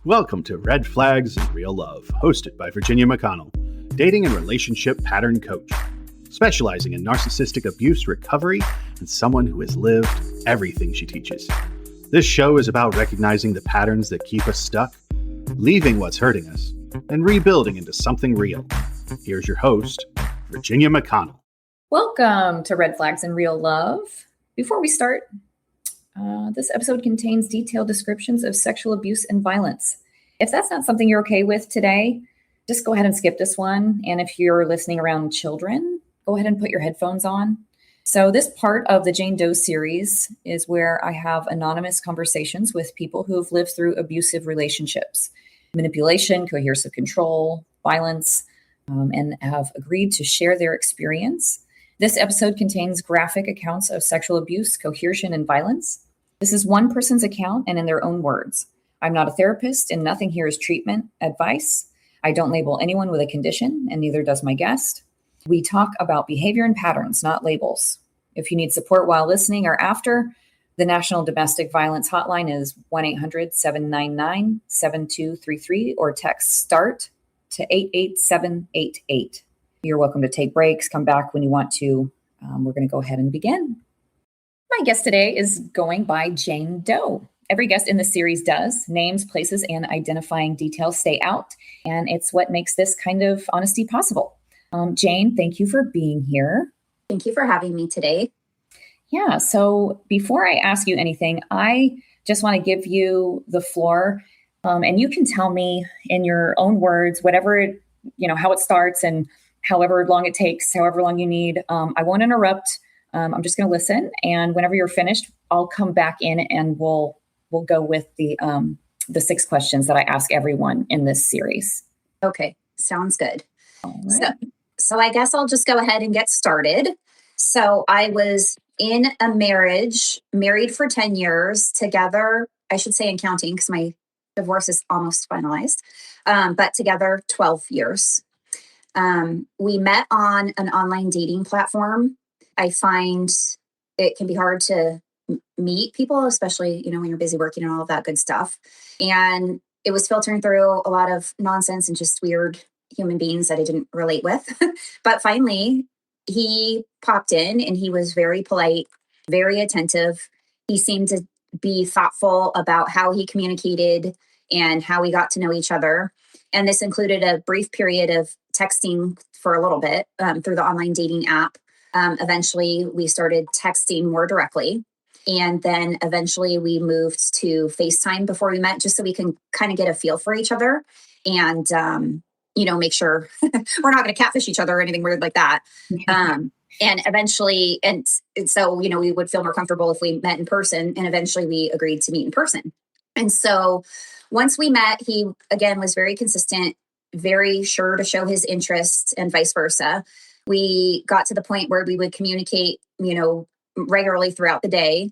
Welcome to Red Flags and Real Love, hosted by Virginia McConnell, dating and relationship pattern coach, specializing in narcissistic abuse recovery and someone who has lived everything she teaches. This show is about recognizing the patterns that keep us stuck, leaving what's hurting us, and rebuilding into something real. Here's your host, Virginia McConnell. Welcome to Red Flags and Real Love. Before we start, this episode contains detailed descriptions of sexual abuse and violence. If that's not something you're okay with today, just go ahead and skip this one. And if you're listening around children, go ahead and put your headphones on. So this part of the Jane Doe series is where I have anonymous conversations with people who have lived through abusive relationships, manipulation, coercive control, violence, and have agreed to share their experience. This episode contains graphic accounts of sexual abuse, coercion, and violence. This is one person's account and in their own words. I'm not a therapist, and nothing here is treatment advice. I don't label anyone with a condition, and neither does my guest. We talk about behavior and patterns, not labels. If you need support while listening or after, the National Domestic Violence Hotline is 1-800-799-7233 or text START to 88788. You're welcome to take breaks, come back when you want to. We're going to go ahead and begin. My guest today is going by Jane Doe. Every guest in the series does. Names, places, and identifying details stay out, and it's what makes this kind of honesty possible. Jane, thank you for being here. Thank you for having me today. Yeah, so before I ask you anything, I just want to give you the floor, and you can tell me in your own words, whatever, how it starts and however long it takes, however long you need. I won't interrupt. I'm just going to listen. And whenever you're finished, I'll come back in and we'll go with the 6 questions that I ask everyone in this series. Okay. Sounds good. All right. So I guess I'll just go ahead and get started. So I was in a marriage, married for 10 years together, I should say in counting because my divorce is almost finalized, but together 12 years. We met on an online dating platform. I find it can be hard to meet people, especially, when you're busy working and all of that good stuff. And it was filtering through a lot of nonsense and just weird human beings that I didn't relate with. But finally, he popped in and he was very polite, very attentive. He seemed to be thoughtful about how he communicated and how we got to know each other. And this included a brief period of texting for a little bit through the online dating app. Eventually, we started texting more directly. And then eventually we moved to FaceTime before we met, just so we can kind of get a feel for each other and, make sure we're not going to catfish each other or anything weird like that. And eventually, and so, we would feel more comfortable if we met in person. And eventually we agreed to meet in person. And so once we met, he, again, was very consistent, very sure to show his interest and vice versa. We got to the point where we would communicate, regularly throughout the day.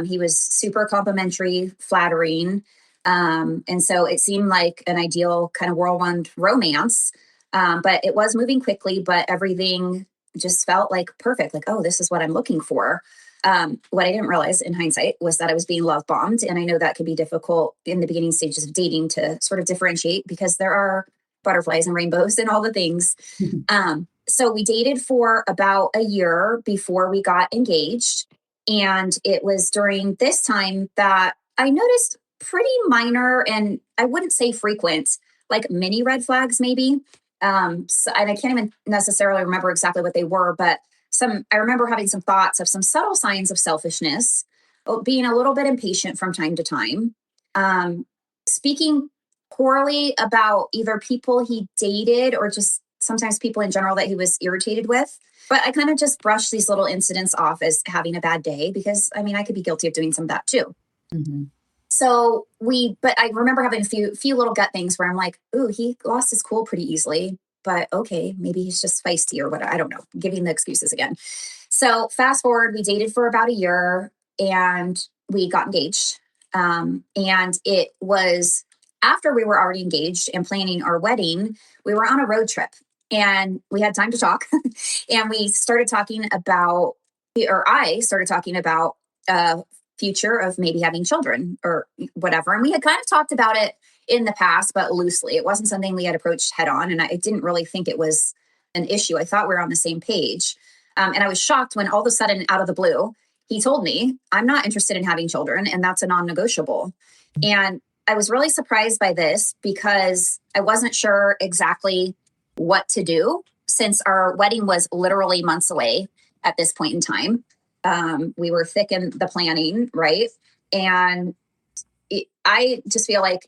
He was super complimentary, flattering. And so it seemed like an ideal kind of whirlwind romance. But it was moving quickly, but everything just felt like perfect. Like, oh, this is what I'm looking for. What I didn't realize in hindsight was that I was being love bombed. And I know that could be difficult in the beginning stages of dating to sort of differentiate because there are butterflies and rainbows and all the things. So we dated for about a year before we got engaged. And it was during this time that I noticed pretty minor, and I wouldn't say frequent, like mini red flags maybe. And I can't even necessarily remember exactly what they were, but I remember having some thoughts of some subtle signs of selfishness, being a little bit impatient from time to time, speaking poorly about either people he dated or just sometimes people in general that he was irritated with. But I kind of just brushed these little incidents off as having a bad day because, I could be guilty of doing some of that too. Mm-hmm. So but I remember having a few little gut things where I'm like, ooh, he lost his cool pretty easily, but okay, maybe he's just feisty or whatever. I don't know, giving the excuses again. So fast forward, we dated for about a year and we got engaged. And it was after we were already engaged and planning our wedding, we were on a road trip. And we had time to talk and we started talking about, or I started talking about future of maybe having children or whatever. And we had kind of talked about it in the past, but loosely. It wasn't something we had approached head on. And I didn't really think it was an issue. I thought we were on the same page. And I was shocked when all of a sudden, out of the blue, he told me, I'm not interested in having children, and that's a non-negotiable. And I was really surprised by this because I wasn't sure exactly what to do since our wedding was literally months away at this point in time. We were thick in the planning, right? And I just feel like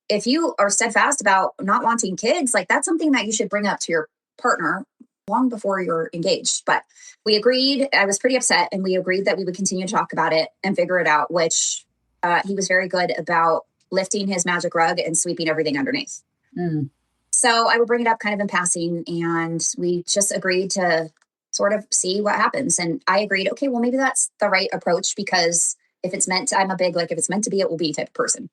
if you are steadfast about not wanting kids, like that's something that you should bring up to your partner long before you're engaged. But we agreed. I was pretty upset, and we agreed that we would continue to talk about it and figure it out, which he was very good about lifting his magic rug and sweeping everything underneath. So I would bring it up kind of in passing, and we just agreed to sort of see what happens. And I agreed, okay, well, maybe that's the right approach, because if it's meant to, I'm a big, like, if it's meant to be, it will be type of person.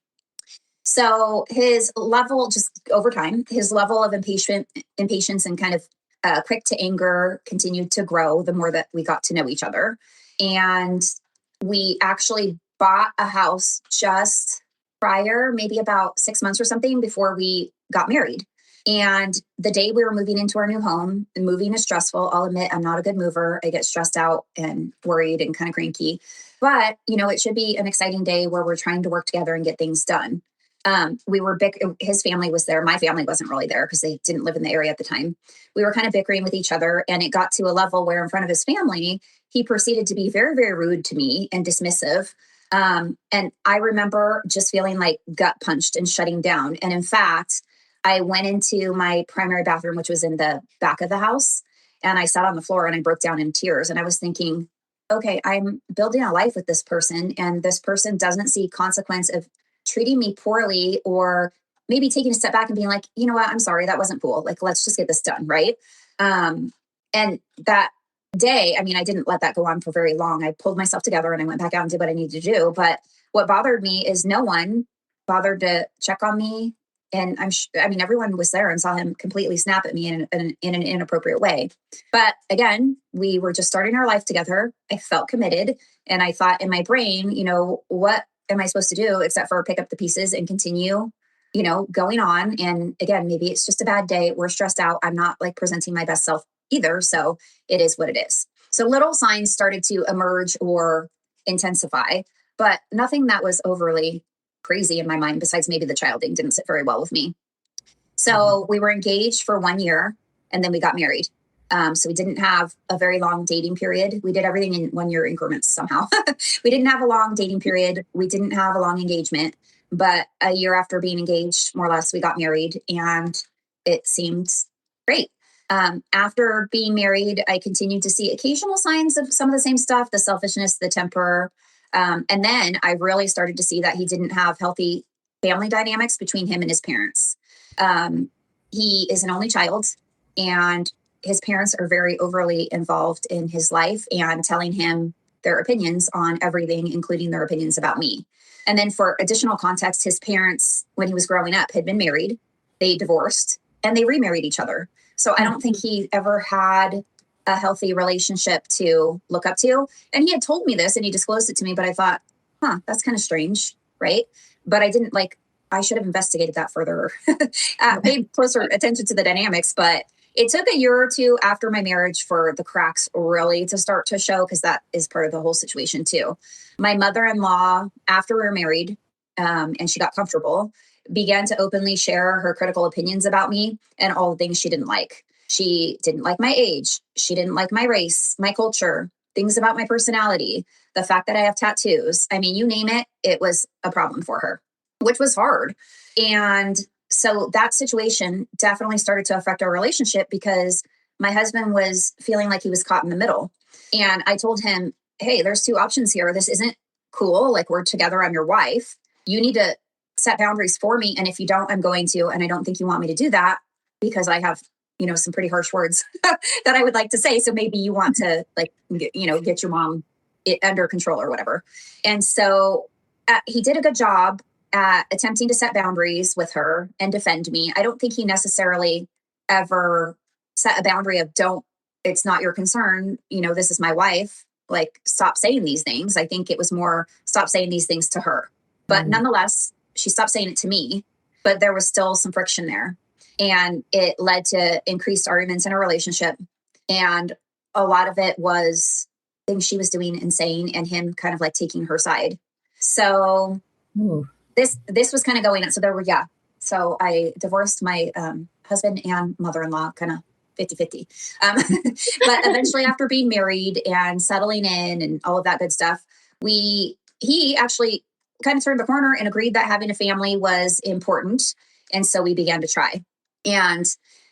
So his level, just over time, his level of impatience and kind of quick to anger continued to grow the more that we got to know each other. And we actually bought a house just prior, maybe about 6 months or something before we got married. And the day we were moving into our new home, and moving is stressful. I'll admit I'm not a good mover. I get stressed out and worried and kind of cranky. But, you know, it should be an exciting day where we're trying to work together and get things done. We were his family was there. My family wasn't really there because they didn't live in the area at the time. We were kind of bickering with each other, and it got to a level where in front of his family, he proceeded to be very, very rude to me and dismissive. And I remember just feeling like gut punched and shutting down. And in fact, I went into my primary bathroom, which was in the back of the house, and I sat on the floor and I broke down in tears. And I was thinking, okay, I'm building a life with this person, and this person doesn't see consequence of treating me poorly, or maybe taking a step back and being like, you know what, I'm sorry, that wasn't cool. Like, let's just get this done. Right. And that day, I mean, I didn't let that go on for very long. I pulled myself together and I went back out and did what I needed to do. But what bothered me is no one bothered to check on me. And I mean, everyone was there and saw him completely snap at me in an inappropriate way. But again, we were just starting our life together. I felt committed, and I thought in my brain, you know, what am I supposed to do except for pick up the pieces and continue, you know, going on. And again, maybe it's just a bad day. We're stressed out. I'm not like presenting my best self either. So it is what it is. So little signs started to emerge or intensify, but nothing that was overly crazy in my mind, besides maybe the childing didn't sit very well with me. So we were engaged for 1 year, and then we got married. So we didn't have a very long dating period. We did everything in 1 year increments somehow. We didn't have a long dating period. We didn't have a long engagement, but a year after being engaged, more or less, we got married, and it seemed great. After being married, I continued to see occasional signs of some of the same stuff, the selfishness, the temper. And then I really started to see that he didn't have healthy family dynamics between him and his parents. He is an only child, and his parents are very overly involved in his life and telling him their opinions on everything, including their opinions about me. And then for additional context, his parents, when he was growing up, had been married, they divorced, and they remarried each other. So I don't think he ever had a healthy relationship to look up to. And he had told me this and he disclosed it to me, but I thought, that's kind of strange, right? But I didn't I should have investigated that further, paid closer attention to the dynamics. But it took a year or two after my marriage for the cracks really to start to show, because that is part of the whole situation too. My mother-in-law, after we were married, and she got comfortable, began to openly share her critical opinions about me and all the things she didn't like. She didn't like my age. She didn't like my race, my culture, things about my personality, the fact that I have tattoos. I mean, you name it, it was a problem for her, which was hard. And so that situation definitely started to affect our relationship, because my husband was feeling like he was caught in the middle. And I told him, hey, there's two options here. This isn't cool. Like, we're together. I'm your wife. You need to set boundaries for me. And if you don't, I'm going to. And I don't think you want me to do that, because I have, some pretty harsh words that I would like to say. So maybe you want to get your mom under control or whatever. And so he did a good job at attempting to set boundaries with her and defend me. I don't think he necessarily ever set a boundary of it's not your concern. This is my wife. Like, stop saying these things. I think it was more, stop saying these things to her. But nonetheless, she stopped saying it to me. but there was still some friction there. And it led to increased arguments in our relationship. And a lot of it was things she was doing and saying, and him kind of like taking her side. So this was kind of going on. So So I divorced my husband and mother-in-law, kind of 50-50. But eventually, after being married and settling in and all of that good stuff, he actually kind of turned the corner and agreed that having a family was important. And so we began to try. And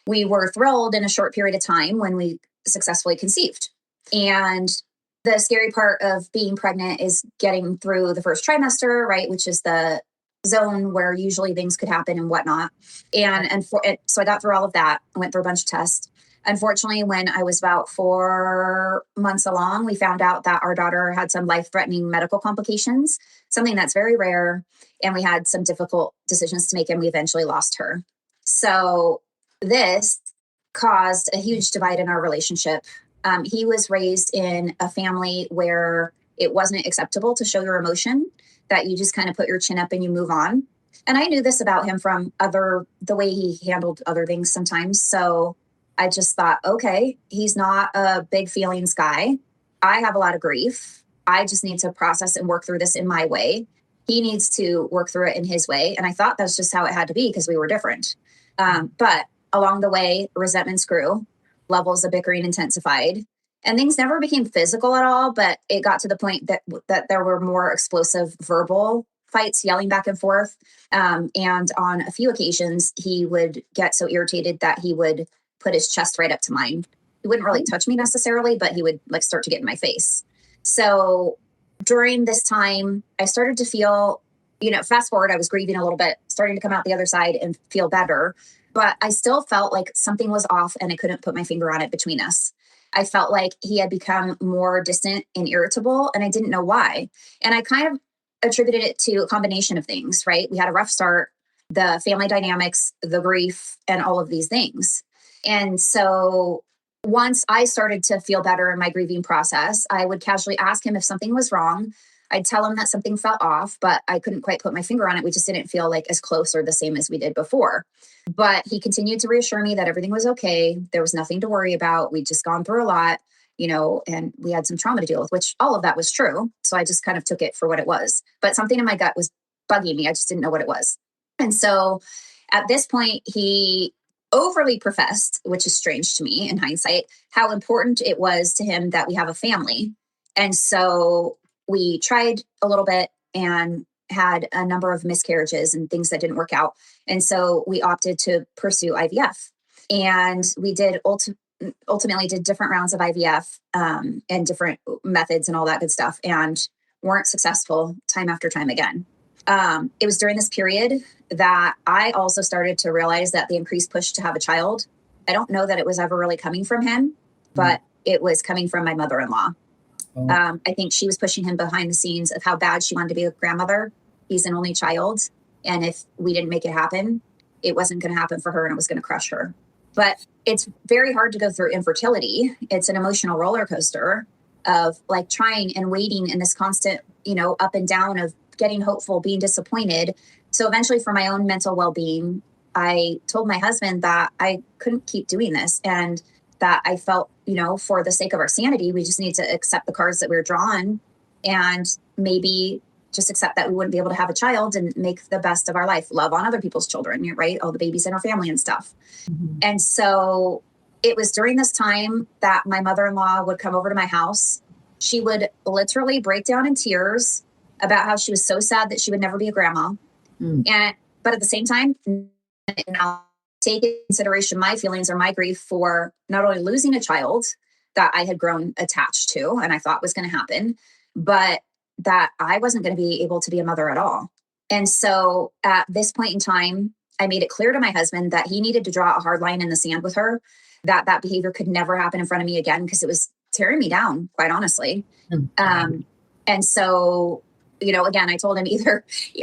we were thrilled in a short period of time when we successfully conceived. And the scary part of being pregnant is getting through the first trimester, right? Which is the zone where usually things could happen and whatnot. So I got through all of that. I went through a bunch of tests. Unfortunately, when I was about 4 months along, we found out that our daughter had some life-threatening medical complications, something that's very rare. And we had some difficult decisions to make, and we eventually lost her. So this caused a huge divide in our relationship. He was raised in a family where it wasn't acceptable to show your emotion, that you just kind of put your chin up and you move on. And I knew this about him from the way he handled other things sometimes. So I just thought, okay, he's not a big feelings guy. I have a lot of grief. I just need to process and work through this in my way. He needs to work through it in his way. And I thought that's just how it had to be because we were different. But along the way, resentments grew, levels of bickering intensified, and things never became physical at all. But it got to the point that there were more explosive verbal fights, yelling back and forth. And on a few occasions, he would get so irritated that he would put his chest right up to mine. He wouldn't really touch me necessarily, but he would like start to get in my face. So during this time, I started to feel, fast forward, I was grieving a little bit, starting to come out the other side and feel better. But I still felt like something was off and I couldn't put my finger on it between us. I felt like he had become more distant and irritable, and I didn't know why. And I kind of attributed it to a combination of things, right? We had a rough start, the family dynamics, the grief, and all of these things. And so once I started to feel better in my grieving process, I would casually ask him if something was wrong. I'd tell him that something felt off, but I couldn't quite put my finger on it. We just didn't feel like as close or the same as we did before. But he continued to reassure me that everything was okay. There was nothing to worry about. We'd just gone through a lot, and we had some trauma to deal with, which all of that was true. So I just kind of took it for what it was. But something in my gut was bugging me. I just didn't know what it was. And so at this point, he overly professed, which is strange to me in hindsight, how important it was to him that we have a family. And so we tried a little bit and had a number of miscarriages and things that didn't work out. And so we opted to pursue IVF. And we did ultimately did different rounds of IVF and different methods and all that good stuff, and weren't successful time after time again. It was during this period that I also started to realize that the increased push to have a child, I don't know that it was ever really coming from him, but it was coming from my mother-in-law. I think she was pushing him behind the scenes of how bad she wanted to be a grandmother. He's an only child. And if we didn't make it happen, it wasn't going to happen for her and it was going to crush her. But it's very hard to go through infertility. It's an emotional roller coaster of like trying and waiting in this constant, up and down of getting hopeful, being disappointed. So eventually for my own mental well-being, I told my husband that I couldn't keep doing this and that I felt, for the sake of our sanity, we just need to accept the cards that we were drawn and maybe just accept that we wouldn't be able to have a child and make the best of our life, love on other people's children, right? All the babies in our family and stuff. Mm-hmm. And so it was during this time that my mother-in-law would come over to my house. She would literally break down in tears about how she was so sad that she would never be a grandma. But at the same time, now take into consideration my feelings or my grief for not only losing a child that I had grown attached to and I thought was going to happen, but that I wasn't going to be able to be a mother at all. And so at this point in time, I made it clear to my husband that he needed to draw a hard line in the sand with her, that behavior could never happen in front of me again because it was tearing me down, quite honestly. And so, again, I told him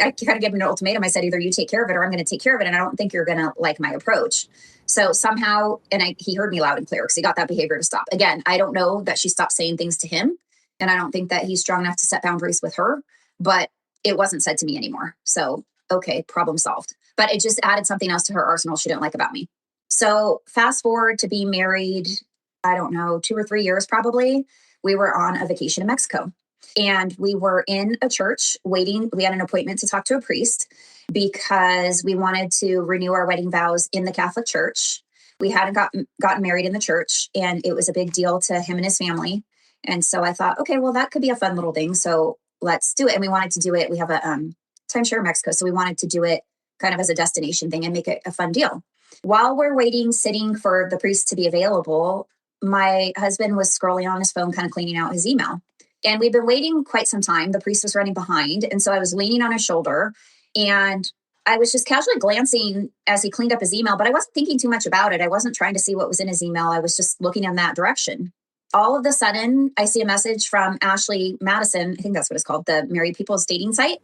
I kind of gave him an ultimatum. I said, either you take care of it or I'm going to take care of it. And I don't think you're going to like my approach. So somehow, he heard me loud and clear because he got that behavior to stop. Again, I don't know that she stopped saying things to him. And I don't think that he's strong enough to set boundaries with her, but it wasn't said to me anymore. So, okay, problem solved. but it just added something else to her arsenal she didn't like about me. So fast forward to being married, I don't know, 2 or 3 years probably, we were on a vacation in Mexico. And we were in a church waiting. We had an appointment to talk to a priest because we wanted to renew our wedding vows in the Catholic Church. We hadn't gotten married in the church, and it was a big deal to him and his family. And so I thought, okay, well, that could be a fun little thing. So let's do it. And we wanted to do it. We have a timeshare in Mexico. So we wanted to do it kind of as a destination thing and make it a fun deal. While we're waiting, sitting for the priest to be available, my husband was scrolling on his phone, kind of cleaning out his email. And we'd been waiting quite some time. The priest was running behind. And so I was leaning on his shoulder and I was just casually glancing as he cleaned up his email, but I wasn't thinking too much about it. I wasn't trying to see what was in his email. I was just looking in that direction. All of a sudden, I see a message from Ashley Madison. I think that's what it's called, the Married People's dating site.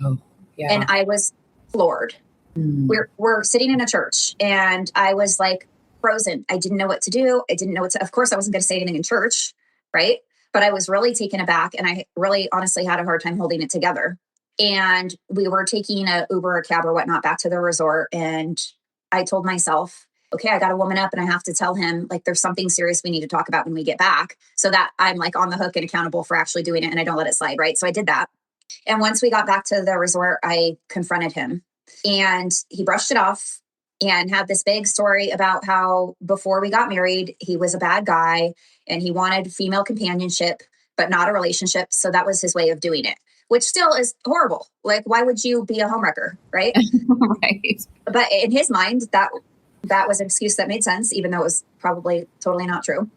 Oh, yeah. And I was floored. We're sitting in a church and I was like frozen. I didn't know what to do. I didn't know of course I wasn't going to say anything in church, right? But I was really taken aback and I really honestly had a hard time holding it together. And we were taking an Uber or cab or whatnot back to the resort. And I told myself, okay, I got to woman up and I have to tell him like there's something serious we need to talk about when we get back so that I'm like on the hook and accountable for actually doing it and I don't let it slide, right? So I did that. And once we got back to the resort, I confronted him and he brushed it off and had this big story about how before we got married, he was a bad guy and he wanted female companionship, but not a relationship. So that was his way of doing it, which still is horrible. Like, why would you be a homewrecker, right? Right. But in his mind, that was an excuse that made sense, even though it was probably totally not true.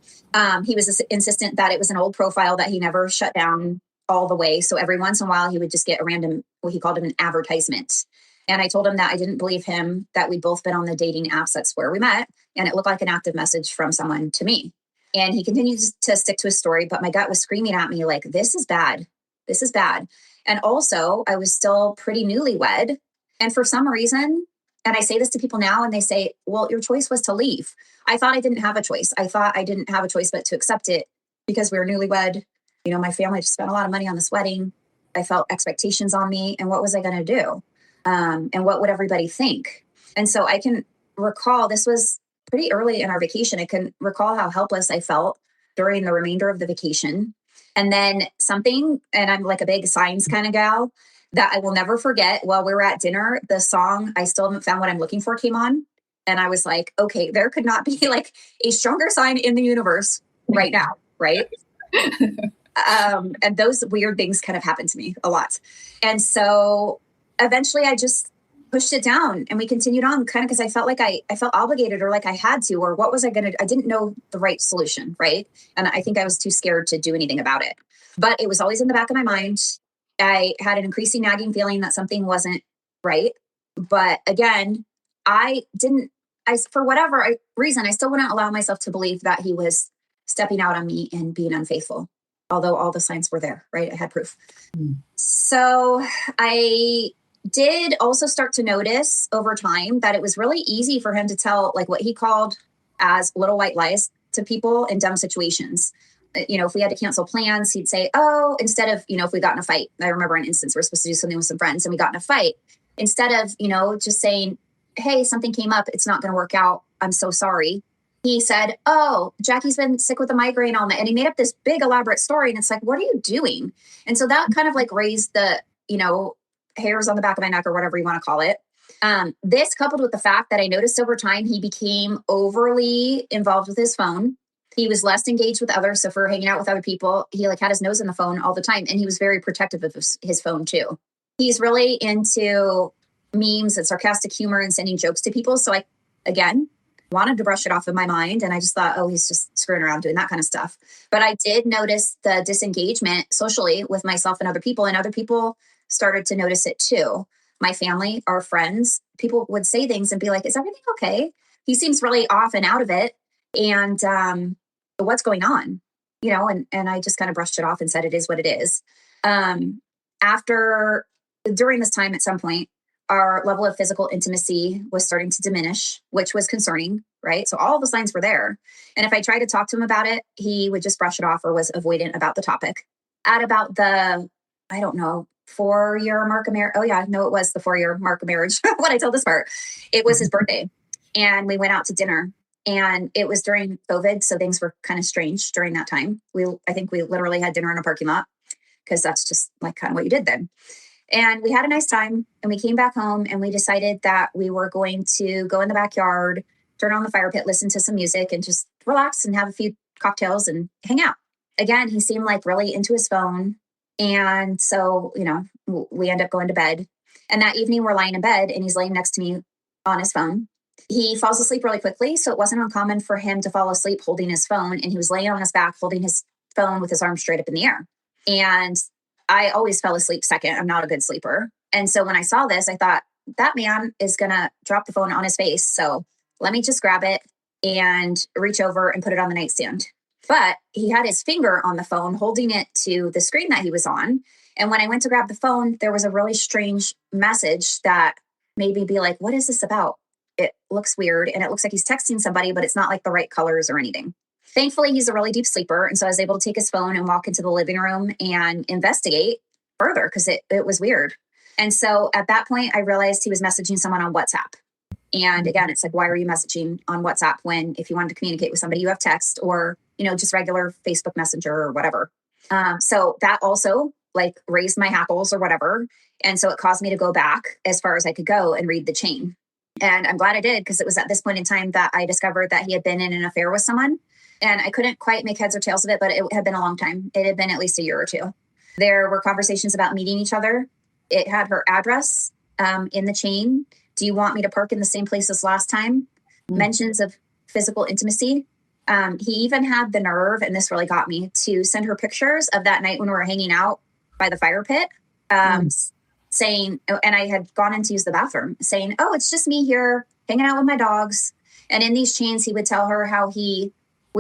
He was insistent that it was an old profile that he never shut down all the way. So every once in a while, he would just get a random, what he called it, an advertisement. And I told him that I didn't believe him, that we'd both been on the dating apps. That's where we met. And it looked like an active message from someone to me. And he continued to stick to his story, but my gut was screaming at me like, this is bad. This is bad. And also I was still pretty newlywed. And for some reason, and I say this to people now and they say, well, your choice was to leave. I thought I didn't have a choice. I thought I didn't have a choice but to accept it because we were newlywed. You know, my family just spent a lot of money on this wedding. I felt expectations on me. And what was I going to do? And what would everybody think? And so I can recall, this was pretty early in our vacation. I can recall how helpless I felt during the remainder of the vacation. And then something, and I'm like a big signs kind of gal, that I will never forget. While we were at dinner, the song "I Still Haven't Found What I'm Looking For" came on. And I was like, okay, there could not be like a stronger sign in the universe right now, right? And those weird things kind of happened to me a lot. And so eventually I just pushed it down and we continued on kind of because I felt like I felt obligated or like I had to, or what was I going to, I didn't know the right solution. Right. And I think I was too scared to do anything about it, but it was always in the back of my mind. I had an increasing nagging feeling that something wasn't right. But again, for whatever reason, I still wouldn't allow myself to believe that he was stepping out on me and being unfaithful. Although all the signs were there, right? I had proof. So I did also start to notice over time that it was really easy for him to tell like what he called as little white lies to people in dumb situations. You know, if we had to cancel plans, he'd say, oh, instead of, you know, if we got in a fight, I remember an instance we're supposed to do something with some friends and we got in a fight, instead of, you know, just saying, hey, something came up, it's not going to work out, I'm so sorry. He said, oh, Jackie's been sick with a migraine all night. And he made up this big elaborate story. And it's like, what are you doing? And so that kind of like raised the, you know, hairs on the back of my neck or whatever you want to call it. This coupled with the fact that I noticed over time, he became overly involved with his phone. He was less engaged with others. So for hanging out with other people, he like had his nose in the phone all the time. And he was very protective of his phone too. He's really into memes and sarcastic humor and sending jokes to people. So I, again, wanted to brush it off in my mind. And I just thought, oh, he's just screwing around doing that kind of stuff. But I did notice the disengagement socially with myself and other people started to notice it too. My family, our friends, people would say things and be like, is everything okay? He seems really off and out of it. And what's going on? You know, and I just kind of brushed it off and said, it is what it is. During this time, at some point, our level of physical intimacy was starting to diminish, which was concerning, right? So all the signs were there. And if I tried to talk to him about it, he would just brush it off or was avoidant about the topic. At about the, I don't know, 4-year mark of marriage. Oh yeah, no, it was the 4-year mark of marriage. When I told this part, it was his birthday, and we went out to dinner, and it was during COVID, so things were kind of strange during that time. I think we literally had dinner in a parking lot because that's just like kind of what you did then. And we had a nice time, and we came back home, and we decided that we were going to go in the backyard, turn on the fire pit, listen to some music, and just relax and have a few cocktails and hang out. Again, he seemed like really into his phone. And so, we end up going to bed. And that evening we're lying in bed, and he's laying next to me on his phone. He falls asleep really quickly. So it wasn't uncommon for him to fall asleep holding his phone. And he was laying on his back, holding his phone with his arms straight up in the air. And I always fell asleep second. I'm not a good sleeper. And so when I saw this, I thought that man is going to drop the phone on his face. So let me just grab it and reach over and put it on the nightstand. But he had his finger on the phone, holding it to the screen that he was on. And when I went to grab the phone, there was a really strange message that made me be like, what is this about? It looks weird. And it looks like he's texting somebody, but it's not like the right colors or anything. Thankfully, he's a really deep sleeper. And so I was able to take his phone and walk into the living room and investigate further because it was weird. And so at that point, I realized he was messaging someone on WhatsApp. And again, it's like, why are you messaging on WhatsApp when if you wanted to communicate with somebody, you have text or, just regular Facebook Messenger or whatever. So that also like raised my hackles or whatever. And so it caused me to go back as far as I could go and read the chain. And I'm glad I did because it was at this point in time that I discovered that he had been in an affair with someone. And I couldn't quite make heads or tails of it, but it had been a long time. It had been at least a year or two. There were conversations about meeting each other. It had her address in the chain. Do you want me to park in the same place as last time? Mentions of physical intimacy. He even had the nerve, and this really got me, to send her pictures of that night when we were hanging out by the fire pit, saying, and I had gone in to use the bathroom, saying, oh, it's just me here hanging out with my dogs. And in these chains, he would tell her how we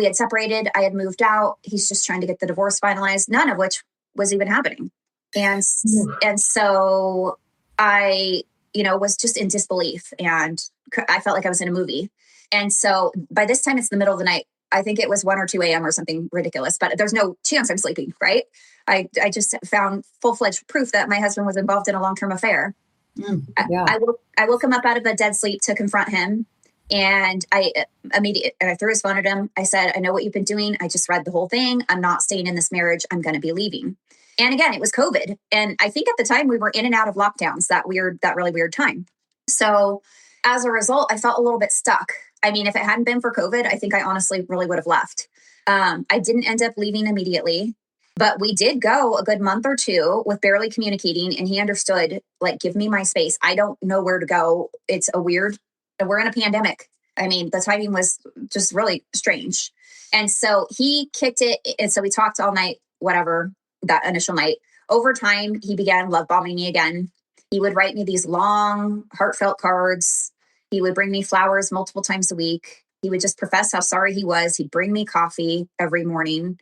had separated. I had moved out. He's just trying to get the divorce finalized, none of which was even happening. And so I, was just in disbelief, and I felt like I was in a movie. And so by this time, it's the middle of the night. I think it was 1 or 2 a.m. or something ridiculous, but there's no chance I'm sleeping, right? I just found full-fledged proof that my husband was involved in a long-term affair. I woke him up out of a dead sleep to confront him. And I threw his phone at him. I said, I know what you've been doing. I just read the whole thing. I'm not staying in this marriage. I'm going to be leaving. And again, it was COVID. And I think at the time we were in and out of lockdowns, that really weird time. So as a result, I felt a little bit stuck. I mean, if it hadn't been for COVID, I think I honestly really would have left. I didn't end up leaving immediately, but we did go a good month or two with barely communicating. And he understood, like, give me my space. I don't know where to go. We're in a pandemic. I mean, the timing was just really strange. And so he kicked it. And so we talked all night, whatever, that initial night. Over time, he began love bombing me again. He would write me these long, heartfelt cards. He would bring me flowers multiple times a week. He would just profess how sorry he was. He'd bring me coffee every morning.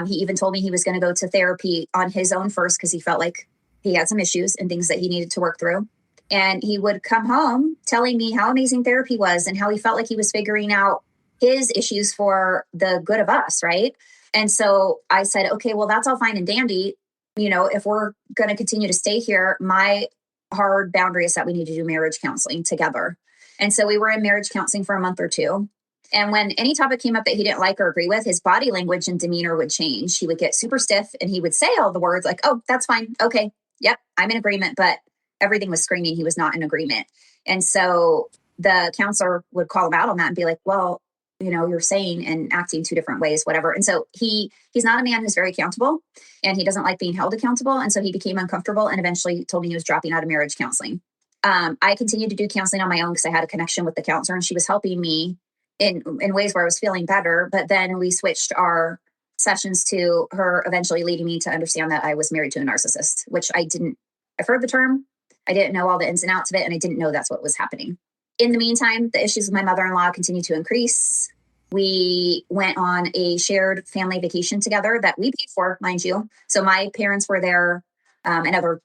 He even told me he was going to go to therapy on his own first because he felt like he had some issues and things that he needed to work through. And he would come home telling me how amazing therapy was and how he felt like he was figuring out his issues for the good of us, right? And so I said, okay, well, that's all fine and dandy. If we're going to continue to stay here, my hard boundary is that we need to do marriage counseling together. And so we were in marriage counseling for a month or two. And when any topic came up that he didn't like or agree with, his body language and demeanor would change. He would get super stiff and he would say all the words like, oh, that's fine. Okay. Yep. I'm in agreement. But everything was screaming he was not in agreement. And so the counselor would call him out on that and be like, well, you're saying and acting 2 different ways, whatever. And so he's not a man who's very accountable, and he doesn't like being held accountable. And so he became uncomfortable and eventually told me he was dropping out of marriage counseling. I continued to do counseling on my own because I had a connection with the counselor, and she was helping me in ways where I was feeling better. But then we switched our sessions to her eventually leading me to understand that I was married to a narcissist, which I've heard the term. I didn't know all the ins and outs of it, and I didn't know that's what was happening. In the meantime, the issues with my mother-in-law continued to increase. We went on a shared family vacation together that we paid for, mind you. So my parents were there and other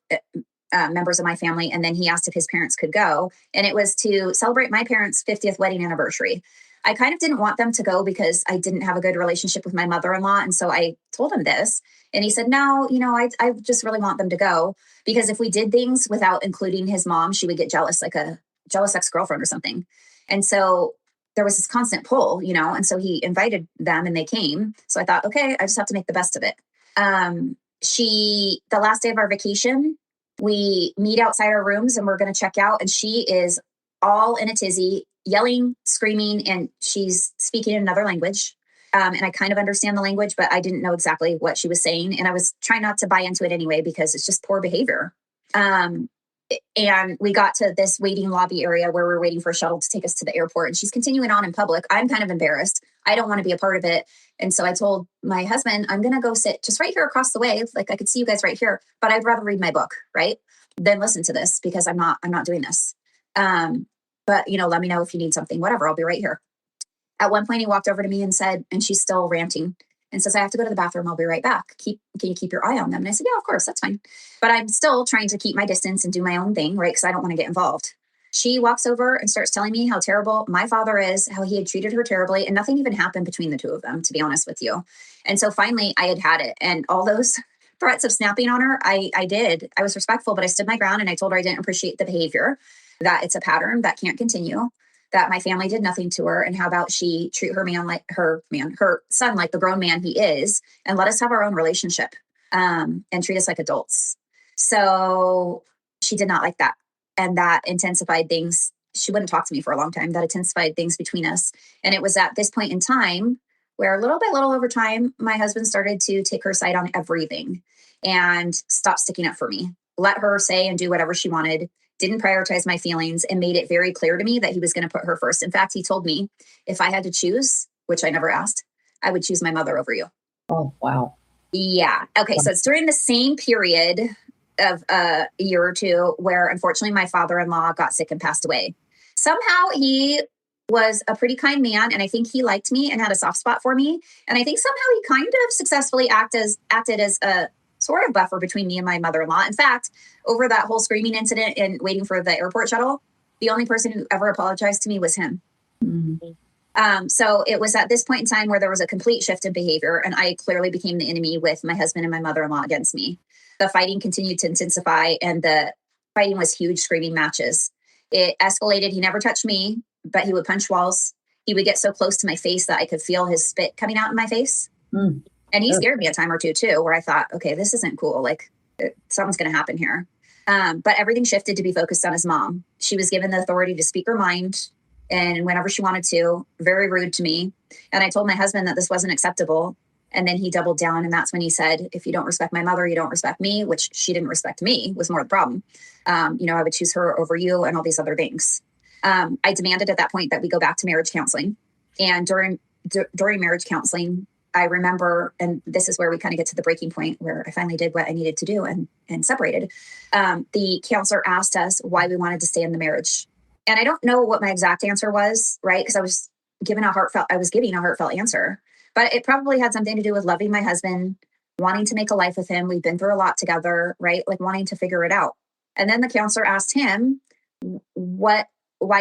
members of my family. And then he asked if his parents could go. And it was to celebrate my parents' 50th wedding anniversary. I kind of didn't want them to go because I didn't have a good relationship with my mother-in-law. And so I told him this, and he said, no, I just really want them to go, because if we did things without including his mom, she would get jealous, like a jealous ex-girlfriend or something. And so there was this constant pull, and so he invited them and they came. So I thought, okay, I just have to make the best of it. The last day of our vacation, we meet outside our rooms and we're going to check out. And she is all in a tizzy, yelling, screaming, and she's speaking in another language. And I kind of understand the language, but I didn't know exactly what she was saying. And I was trying not to buy into it anyway, because it's just poor behavior. And we got to this waiting lobby area where we're waiting for a shuttle to take us to the airport. And she's continuing on in public. I'm kind of embarrassed. I don't want to be a part of it. And so I told my husband, I'm going to go sit just right here across the way. Like, I could see you guys right here, but I'd rather read my book, right? Than listen to this, because I'm not doing this. But let me know if you need something, whatever, I'll be right here. At one point he walked over to me and said, and she's still ranting, and says, I have to go to the bathroom. I'll be right back. Can you keep your eye on them? And I said, yeah, of course, that's fine. But I'm still trying to keep my distance and do my own thing, right? Because I don't want to get involved. She walks over and starts telling me how terrible my father is, how he had treated her terribly, and nothing even happened between the two of them, to be honest with you. And so finally I had it. And all those threats of snapping on her, I did. I was respectful, but I stood my ground, and I told her I didn't appreciate the behavior, that it's a pattern that can't continue, that my family did nothing to her, and how about she treat her son like the grown man he is, and let us have our own relationship, and treat us like adults. So she did not like that. And that intensified things. She wouldn't talk to me for a long time. That intensified things between us. And it was at this point in time where little over time, my husband started to take her side on everything and stop sticking up for me. Let her say and do whatever she wanted. Didn't prioritize my feelings, and made it very clear to me that he was going to put her first. In fact, he told me if I had to choose, which I never asked, I would choose my mother over you. Oh, wow. Yeah. Okay. So it's during the same period of a year or two where unfortunately my father-in-law got sick and passed away. Somehow he was a pretty kind man, and I think he liked me and had a soft spot for me. And I think somehow he kind of successfully acted as a sort of buffer between me and my mother-in-law. In fact, over that whole screaming incident and waiting for the airport shuttle, the only person who ever apologized to me was him. Mm-hmm. So it was at this point in time where there was a complete shift in behavior, and I clearly became the enemy with my husband and my mother-in-law against me. The fighting continued to intensify, and the fighting was huge, screaming matches. It escalated. He never touched me, but he would punch walls. He would get so close to my face that I could feel his spit coming out in my face. Mm. And he scared me a time or two too, where I thought, okay, this isn't cool. Like, something's going to happen here. But everything shifted to be focused on his mom. She was given the authority to speak her mind, and whenever she wanted to, very rude to me. And I told my husband that this wasn't acceptable. And then he doubled down. And that's when he said, if you don't respect my mother, you don't respect me, which she didn't respect me was more the problem. I would choose her over you and all these other things. I demanded at that point that we go back to marriage counseling. And during marriage counseling, I remember, and this is where we kind of get to the breaking point where I finally did what I needed to do and separated. The counselor asked us why we wanted to stay in the marriage. And I don't know what my exact answer was, right? Because I was giving a heartfelt answer. But it probably had something to do with loving my husband, wanting to make a life with him. We've been through a lot together, right? Like wanting to figure it out. And then the counselor asked him why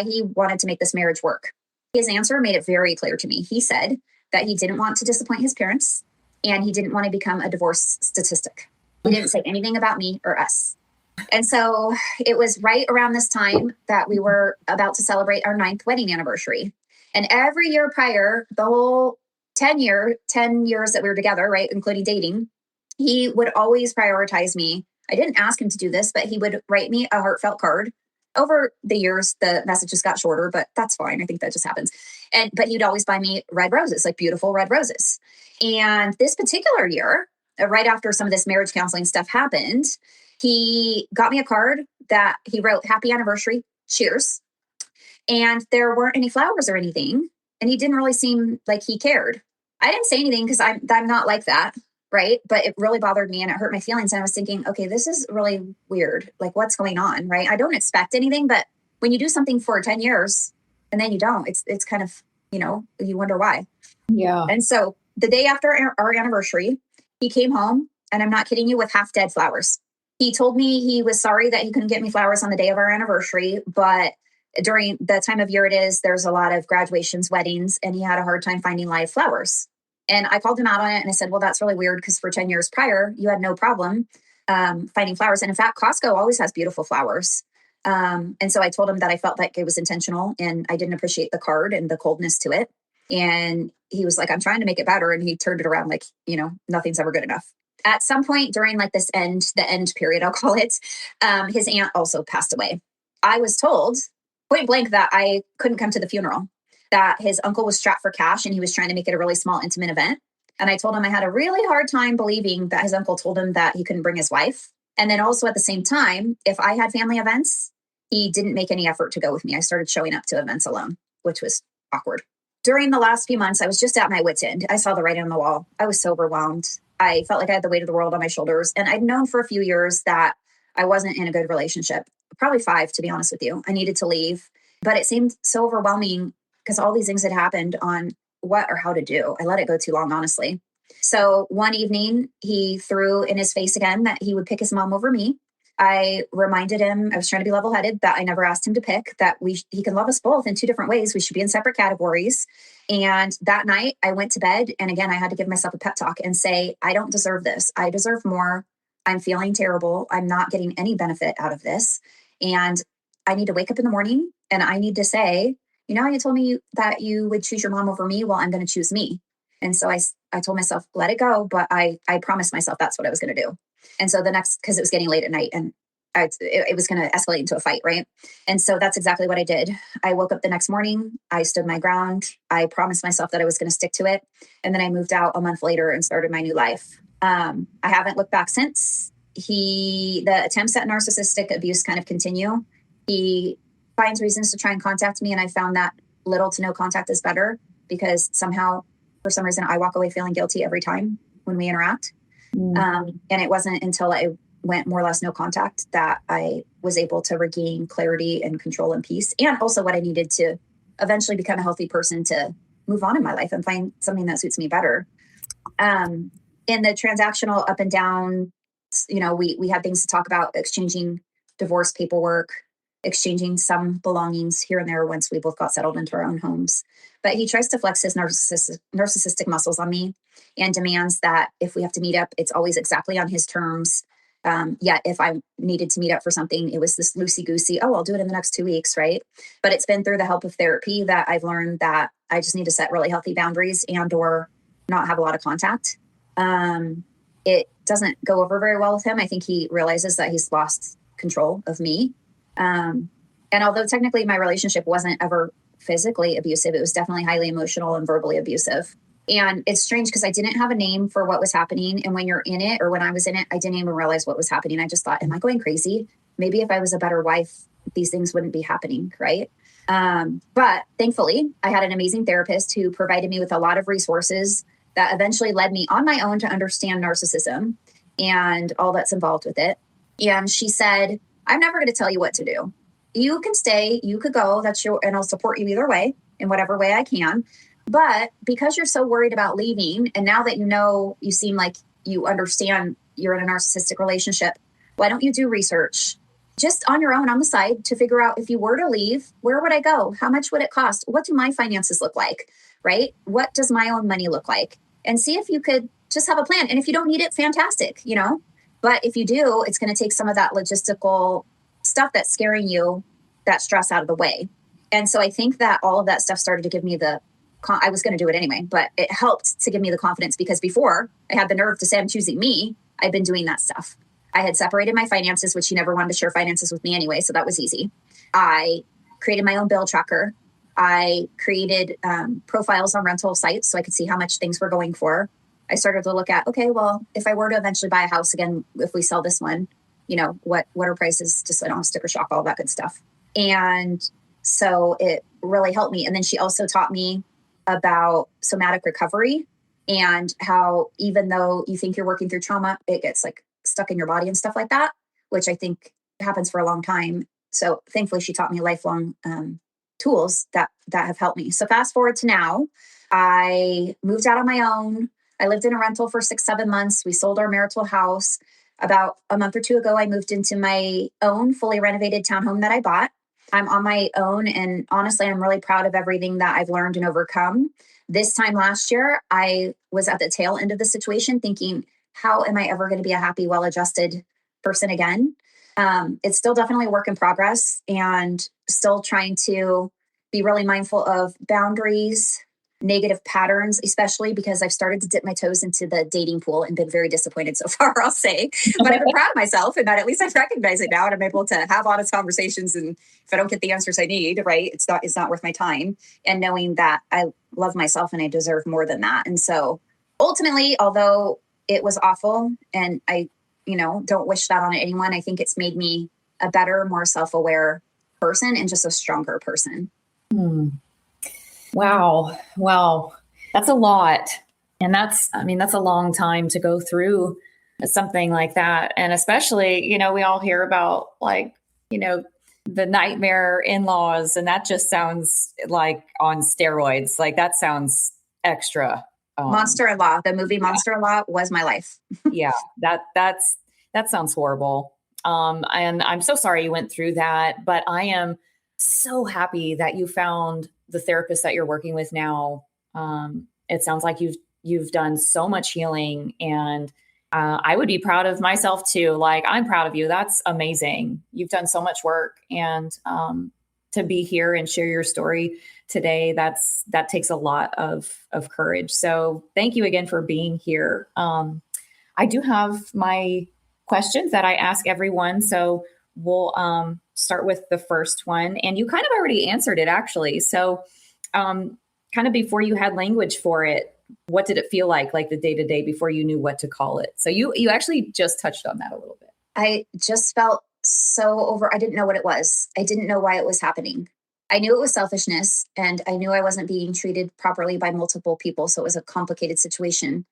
he wanted to make this marriage work. His answer made it very clear to me. He said that he didn't want to disappoint his parents, and he didn't want to become a divorce statistic. He didn't say anything about me or us. And so it was right around this time that we were about to celebrate our 9th wedding anniversary. And every year prior, the whole 10 years that we were together, right, including dating, he would always prioritize me. I didn't ask him to do this, but he would write me a heartfelt card. Over the years, the messages got shorter, but that's fine. I think that just happens. But he'd always buy me red roses, like beautiful red roses. And this particular year, right after some of this marriage counseling stuff happened, he got me a card that he wrote, "Happy anniversary, cheers." And there weren't any flowers or anything. And he didn't really seem like he cared. I didn't say anything because I'm not like that, right? But it really bothered me and it hurt my feelings. And I was thinking, okay, this is really weird. Like, what's going on, right? I don't expect anything, but when you do something for 10 years and then you don't, it's kind of, you wonder why. Yeah. And so the day after our anniversary, he came home, and I'm not kidding you, with half dead flowers. He told me he was sorry that he couldn't get me flowers on the day of our anniversary, but during the time of year it is, there's a lot of graduations, weddings, and he had a hard time finding live flowers. And I called him out on it and I said, well, that's really weird because for 10 years prior, you had no problem finding flowers. And in fact, Costco always has beautiful flowers. And so I told him that I felt like it was intentional and I didn't appreciate the card and the coldness to it. And he was like, I'm trying to make it better. And he turned it around like, nothing's ever good enough. At some point during like the end period, I'll call it, his aunt also passed away. I was told point blank that I couldn't come to the funeral, that his uncle was strapped for cash and he was trying to make it a really small, intimate event. And I told him I had a really hard time believing that his uncle told him that he couldn't bring his wife. And then also at the same time, if I had family events, he didn't make any effort to go with me. I started showing up to events alone, which was awkward. During the last few months, I was just at my wit's end. I saw the writing on the wall. I was so overwhelmed. I felt like I had the weight of the world on my shoulders. And I'd known for a few years that I wasn't in a good relationship, probably 5, to be honest with you. I needed to leave, but it seemed so overwhelming because all these things had happened on what or how to do. I let it go too long, honestly. So one evening, he threw in his face again that he would pick his mom over me. I reminded him, I was trying to be level-headed, that I never asked him to pick, that he can love us both in 2 different ways. We should be in separate categories. And that night I went to bed. And again, I had to give myself a pep talk and say, I don't deserve this. I deserve more. I'm feeling terrible. I'm not getting any benefit out of this. And I need to wake up in the morning and I need to say, you told me that you would choose your mom over me. Well, I'm going to choose me. And so I told myself, let it go. But I promised myself that's what I was going to do. And so because it was getting late at night and it was going to escalate into a fight, right? And so that's exactly what I did. I woke up the next morning. I stood my ground. I promised myself that I was going to stick to it. And then I moved out a month later and started my new life. I haven't looked back since. The attempts at narcissistic abuse kind of continue. He finds reasons to try and contact me. And I found that little to no contact is better because somehow, for some reason, I walk away feeling guilty every time when we interact. And it wasn't until I went more or less no contact that I was able to regain clarity and control and peace. And also what I needed to eventually become a healthy person to move on in my life and find something that suits me better. In the transactional up and down, we had things to talk about, exchanging divorce paperwork, exchanging some belongings here and there once we both got settled into our own homes. But he tries to flex his narcissistic muscles on me and demands that if we have to meet up, it's always exactly on his terms. Yet if I needed to meet up for something, it was this loosey-goosey, I'll do it in the next 2 weeks, right? But it's been through the help of therapy that I've learned that I just need to set really healthy boundaries and or not have a lot of contact. It doesn't go over very well with him. I think he realizes that he's lost control of me. And although technically my relationship wasn't ever physically abusive, it was definitely highly emotional and verbally abusive. And it's strange because I didn't have a name for what was happening. And when you're in it, or when I was in it, I didn't even realize what was happening. I just thought, am I going crazy? Maybe if I was a better wife, these things wouldn't be happening, right? But thankfully, I had an amazing therapist who provided me with a lot of resources that eventually led me on my own to understand narcissism and all that's involved with it. And she said, I'm never going to tell you what to do. You can stay, you could go, and I'll support you either way, in whatever way I can. But because you're so worried about leaving, and now that you seem like you understand you're in a narcissistic relationship, why don't you do research just on your own on the side to figure out if you were to leave, where would I go? How much would it cost? What do my finances look like, right? What does my own money look like? And see if you could just have a plan. And if you don't need it, fantastic, But if you do, it's going to take some of that logistical stuff that's scaring you, that stress out of the way. And so I think that all of that stuff started to give me I was going to do it anyway, but it helped to give me the confidence because before I had the nerve to say I'm choosing me, I'd been doing that stuff. I had separated my finances, which he never wanted to share finances with me anyway. So that was easy. I created my own bill tracker. I created profiles on rental sites so I could see how much things were going for. I started to look at, okay, well, if I were to eventually buy a house again, if we sell this one, what are prices, just so I don't have sticker shock, all that good stuff. And so it really helped me. And then she also taught me about somatic recovery and how even though you think you're working through trauma, it gets like stuck in your body and stuff like that, which I think happens for a long time. So thankfully she taught me lifelong tools that have helped me. So fast forward to now, I moved out on my own. I lived in a rental for 6-7 months. We sold our marital house. About a month or two ago, I moved into my own fully renovated townhome that I bought. I'm on my own. And honestly, I'm really proud of everything that I've learned and overcome. This time last year, I was at the tail end of the situation thinking, how am I ever going to be a happy, well-adjusted person again? It's still definitely a work in progress and still trying to be really mindful of boundaries, negative patterns, especially because I've started to dip my toes into the dating pool and been very disappointed so far, I'll say. But I've been proud of myself and that at least I recognize it now and I'm able to have honest conversations. And if I don't get the answers I need, right, it's not worth my time. And knowing that I love myself and I deserve more than that. And so ultimately, although it was awful and I, don't wish that on anyone, I think it's made me a better, more self-aware person and just a stronger person. Wow. That's a lot. And that's a long time to go through something like that. And especially, we all hear about the nightmare in-laws, and that just sounds like on steroids. Like that sounds extra. Monster-in-Law, the movie Monster-in-Law was my life. Yeah, that sounds horrible. And I'm so sorry you went through that, but I am so happy that you found the therapist that you're working with now. It sounds like you've done so much healing, and I would be proud of myself too. Like, I'm proud of you. That's amazing. You've done so much work, and to be here and share your story today, that takes a lot of courage. So thank you again for being here. I do have my questions that I ask everyone. So we'll start with the first one, and you kind of already answered it actually. So kind of before you had language for it, what did it feel like the day-to-day before you knew what to call it? So you actually just touched on that a little bit. I just felt I didn't know what it was. I didn't know why it was happening. I knew it was selfishness, and I knew I wasn't being treated properly by multiple people. So it was a complicated situation,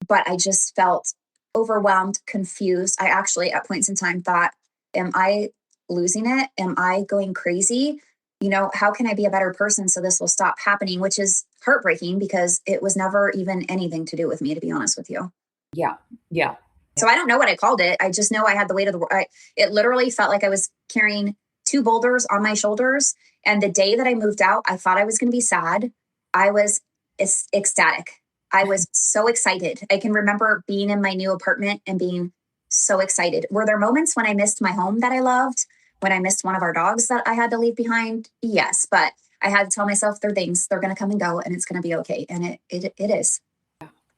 but I just felt overwhelmed, confused. I actually at points in time thought, am I losing it? Am I going crazy? How can I be a better person so this will stop happening? Which is heartbreaking because it was never even anything to do with me, to be honest with you. Yeah. So I don't know what I called it. I just know I had the weight of the world. It literally felt like I was carrying 2 boulders on my shoulders. And the day that I moved out, I thought I was going to be sad. I was ecstatic. I was so excited. I can remember being in my new apartment and being so excited. Were there moments when I missed my home that I loved? When I missed one of our dogs that I had to leave behind? Yes, but I had to tell myself they're going to come and go and it's going to be okay. And it is.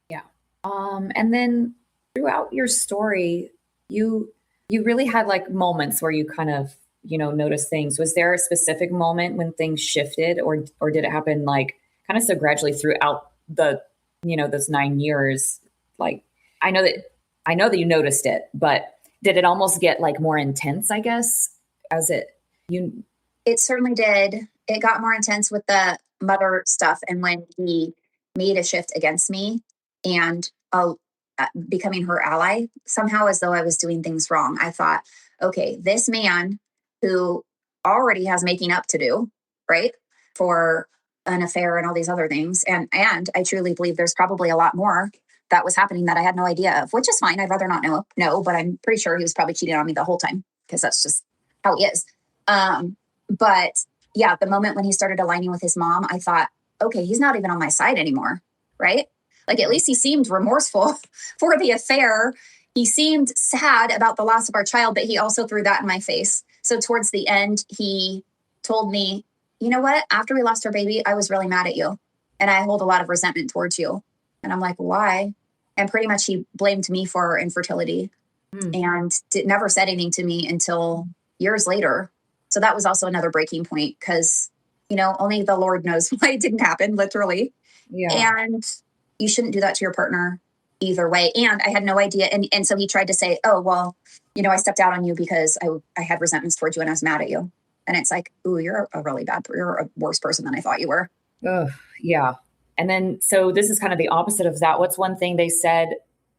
Yeah. And then throughout your story, you really had moments where you kind of, noticed things. Was there a specific moment when things shifted or did it happen kind of so gradually throughout the, those 9 years? I know that you noticed it, but did it almost get more intense, I guess, It certainly did. It got more intense with the mother stuff. And when he made a shift against me and becoming her ally, somehow as though I was doing things wrong, I thought, okay, this man who already has making up to do, right, for an affair and all these other things. And I truly believe there's probably a lot more that was happening that I had no idea of, which is fine. I'd rather not know, but I'm pretty sure he was probably cheating on me the whole time because that's just how he is. But yeah, the moment when he started aligning with his mom, I thought, okay, he's not even on my side anymore, right? At least he seemed remorseful for the affair. He seemed sad about the loss of our child, but he also threw that in my face. So towards the end, he told me, you know what? After we lost our baby, I was really mad at you. And I hold a lot of resentment towards you. And I'm like, why? And pretty much he blamed me for our infertility and never said anything to me until years later. So that was also another breaking point because, only the Lord knows why it didn't happen, literally. Yeah. And you shouldn't do that to your partner either way. And I had no idea. And so he tried to say, oh, well, I stepped out on you because I had resentments towards you and I was mad at you. And it's like, ooh, you're a worse person than I thought you were. Yeah. And then, so this is kind of the opposite of that. What's one thing they said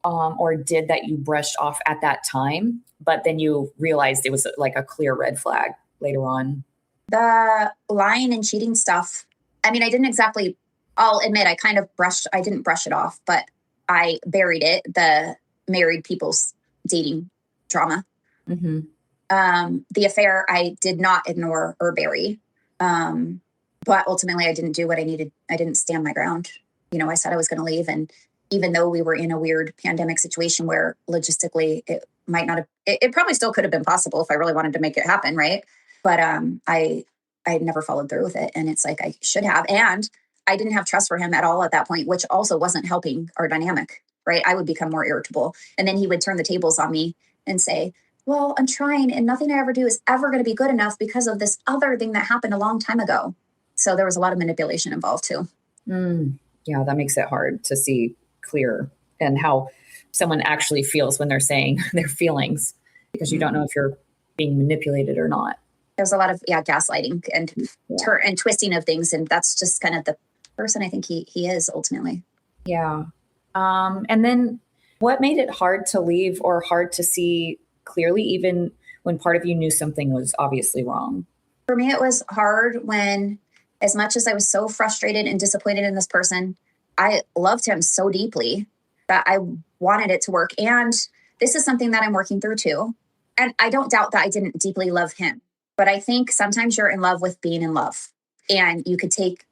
or did that you brushed off at that time, but then you realized it was a clear red flag later on? The lying and cheating stuff. I mean, I'll admit I didn't brush it off, but I buried it. The married people's dating drama. Mm-hmm. The affair I did not ignore or bury. But ultimately I didn't do what I needed. I didn't stand my ground. I said I was going to leave. And even though we were in a weird pandemic situation where logistically it might not have, it probably still could have been possible if I really wanted to make it happen. Right. But, I never followed through with it. And it's like, I should have. And I didn't have trust for him at all at that point, which also wasn't helping our dynamic. Right. I would become more irritable. And then he would turn the tables on me and say, well, I'm trying and nothing I ever do is ever going to be good enough because of this other thing that happened a long time ago. So there was a lot of manipulation involved too. Yeah, that makes it hard to see clear and how someone actually feels when they're saying their feelings, because you don't know if you're being manipulated or not. There's a lot of gaslighting and and twisting of things. And that's just kind of the person I think he is ultimately. Yeah. And then what made it hard to leave or hard to see clearly, even when part of you knew something was obviously wrong? For me, it was hard when, as much as I was so frustrated and disappointed in this person, I loved him so deeply that I wanted it to work. And this is something that I'm working through too. And I don't doubt that I didn't deeply love him, but I think sometimes you're in love with being in love, and you could take,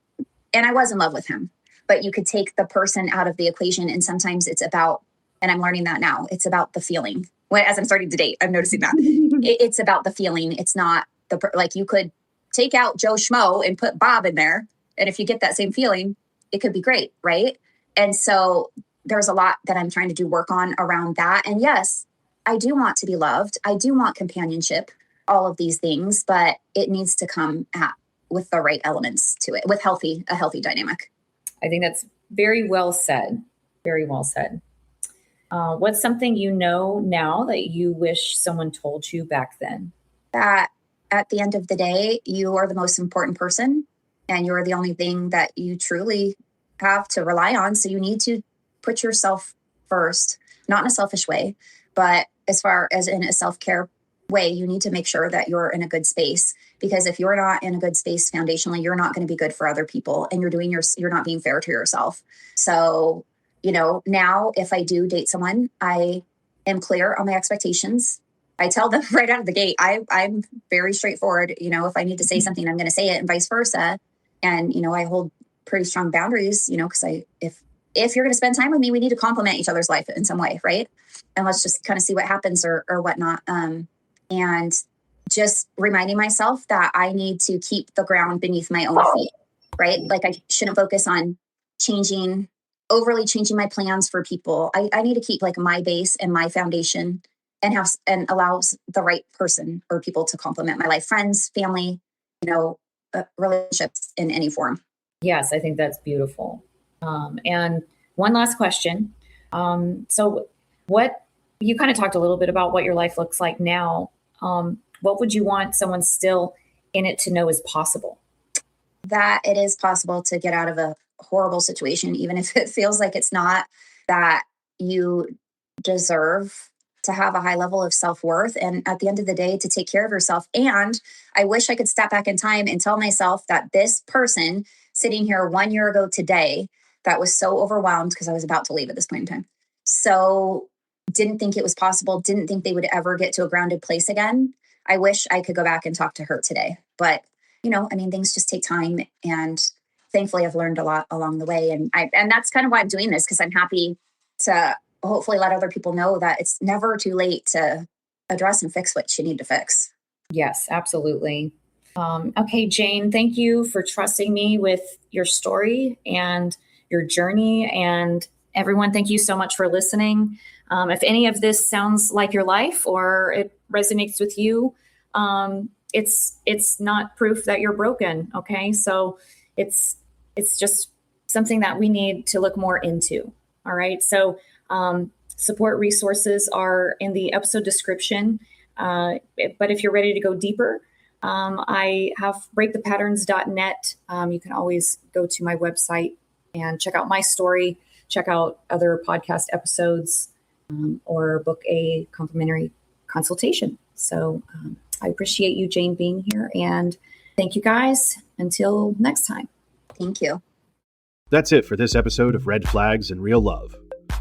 and I was in love with him, but you could take the person out of the equation. And sometimes it's about, and I'm learning that now, it's about the feeling. As I'm starting to date, I'm noticing that it's about the feeling. It's not like you could take out Joe Schmo and put Bob in there. And if you get that same feeling, it could be great. Right. And so there's a lot that I'm trying to do work on around that. And yes, I do want to be loved. I do want companionship, all of these things, but it needs to come with the right elements to it, with a healthy dynamic. I think that's very well said. Very well said. What's something you know now that you wish someone told you back then? That at the end of the day, you are the most important person, and you're the only thing that you truly have to rely on. So you need to put yourself first, not in a selfish way, but as far as in a self-care way, you need to make sure that you're in a good space, because if you're not in a good space foundationally, you're not going to be good for other people, and you're not being fair to yourself. So, now if I do date someone, I am clear on my expectations. I tell them right out of the gate, I'm very straightforward. If I need to say something, I'm going to say it, and vice versa. And, I hold pretty strong boundaries, because if you're going to spend time with me, we need to complement each other's life in some way. Right. And let's just kind of see what happens or whatnot. And just reminding myself that I need to keep the ground beneath my own feet. Right. Like I shouldn't focus on overly changing my plans for people. I need to keep like my base and my foundation and allows the right person or people to complement my life, friends, family, relationships in any form. Yes, I think that's beautiful. And one last question. So what you kind of talked a little bit about what your life looks like now. What would you want someone still in it to know is possible? That it is possible to get out of a horrible situation, even if it feels like it's not, that you deserve to have a high level of self-worth. And at the end of the day, to take care of yourself. And I wish I could step back in time and tell myself that this person sitting here 1 year ago today, that was so overwhelmed because I was about to leave at this point in time. So didn't think it was possible, didn't think they would ever get to a grounded place again. I wish I could go back and talk to her today. But, things just take time. And thankfully, I've learned a lot along the way. And that's kind of why I'm doing this, because I'm happy to hopefully let other people know that it's never too late to address and fix what you need to fix. Yes, absolutely. Okay, Jane, thank you for trusting me with your story and your journey. And everyone, thank you so much for listening. If any of this sounds like your life or it resonates with you, it's not proof that you're broken. Okay. So it's just something that we need to look more into. All right. So, support resources are in the episode description. But if you're ready to go deeper, I have breakthepatterns.net. You can always go to my website and check out my story, check out other podcast episodes, or book a complimentary consultation. So I appreciate you, Jane, being here. And thank you guys. Until next time. Thank you. That's it for this episode of Red Flags and Real Love.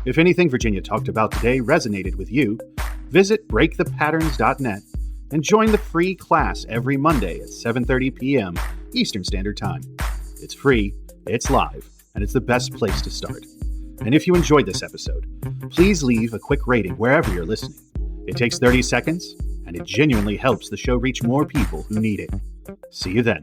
If anything Virginia talked about today resonated with you, visit breakthepatterns.net and join the free class every Monday at 7:30 p.m. Eastern Standard Time. It's free, it's live, and it's the best place to start. And if you enjoyed this episode, please leave a quick rating wherever you're listening. It takes 30 seconds, and it genuinely helps the show reach more people who need it. See you then.